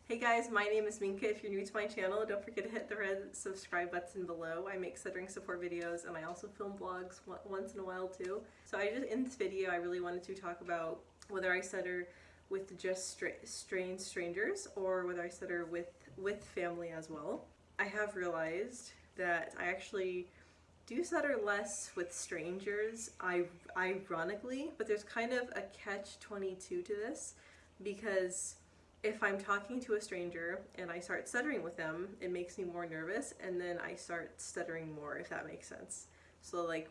Hey guys, my name is Minka. If you're new to my channel, don't forget to hit the red subscribe button below. I make stuttering support videos and I also film vlogs once in a while too. So in this video, I really wanted to talk about whether I stutter with just strangers or whether I stutter with family as well. I have realized that I actually do stutter less with strangers, ironically, but there's kind of a catch-22 to this, because if I'm talking to a stranger and I start stuttering with them, it makes me more nervous, and then I start stuttering more, if that makes sense. So like,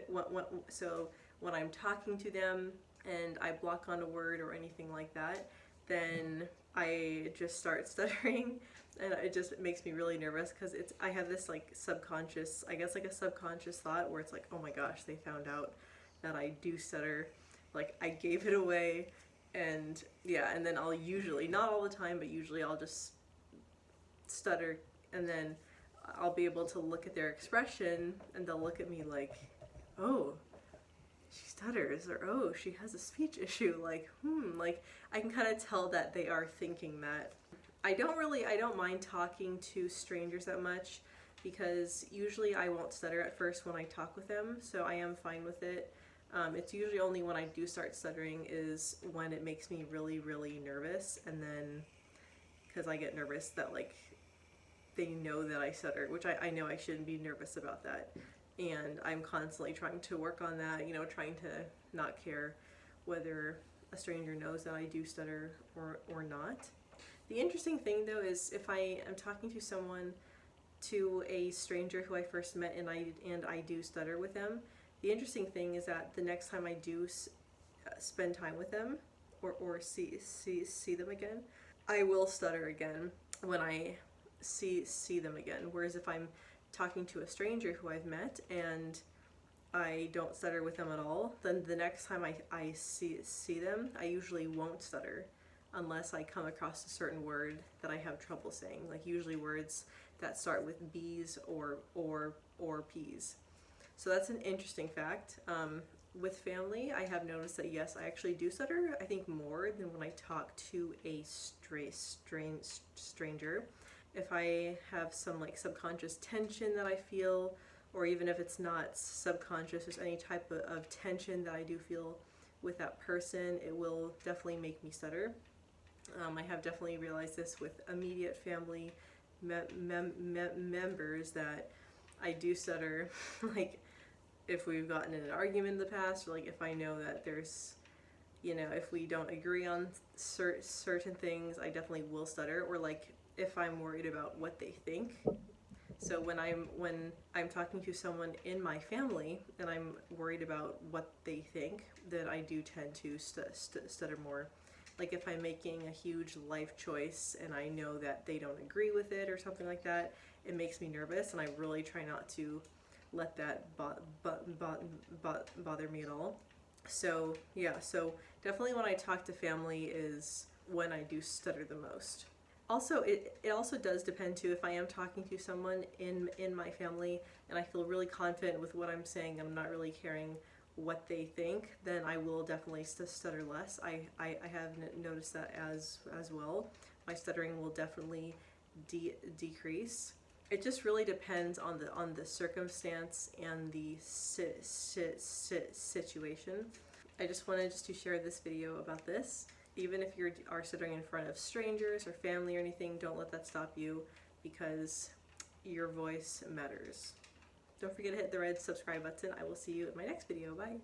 when I'm talking to them and I block on a word or anything like that, then I just start stuttering, and it just makes me really nervous because I have this like subconscious, I guess like a subconscious thought where it's like, oh my gosh, they found out that I do stutter, like I gave it away. And yeah, and then I'll usually, not all the time, but usually I'll just stutter, and then I'll be able to look at their expression and they'll look at me like, oh, she stutters, or oh, she has a speech issue, like like I can kind of tell that they are thinking that. I don't mind talking to strangers that much, because usually I won't stutter at first when I talk with them, so I am fine with it. It's usually only when I do start stuttering is when it makes me really, really nervous, and then because I get nervous that like they know that I stutter, which I know I shouldn't be nervous about that, and I'm constantly trying to work on that, you know, trying to not care whether a stranger knows that I do stutter or not. The interesting thing though is if I am talking to a stranger who I first met and I do stutter with them, the interesting thing is that the next time I do spend time with them or see them again, I will stutter again when I see them again. Whereas if I'm talking to a stranger who I've met and I don't stutter with them at all, then the next time I see them, I usually won't stutter unless I come across a certain word that I have trouble saying, like usually words that start with B's or P's. So that's an interesting fact. With family, I have noticed that yes, I actually do stutter, I think more than when I talk to a stranger. If I have some like subconscious tension that I feel, or even if it's not subconscious, there's any type of tension that I do feel with that person, it will definitely make me stutter. I have definitely realized this with immediate family members that I do stutter. Like if we've gotten in an argument in the past, or like if I know that there's, you know, if we don't agree on certain things, I definitely will stutter. Or like if I'm worried about what they think. So when I'm talking to someone in my family and I'm worried about what they think, then I do tend to stutter more. Like if I'm making a huge life choice and I know that they don't agree with it or something like that, it makes me nervous, and I really try not to let that bother me at all. So yeah, so definitely when I talk to family is when I do stutter the most. Also, it also does depend too, if I am talking to someone in my family and I feel really confident with what I'm saying and I'm not really caring what they think, then I will definitely stutter less. I have noticed that as well. My stuttering will definitely decrease. It just really depends on the circumstance and the situation. I just wanted to share this video about this. Even if you are stuttering in front of strangers or family or anything, don't let that stop you, because your voice matters. Don't forget to hit the red subscribe button. I will see you in my next video. Bye!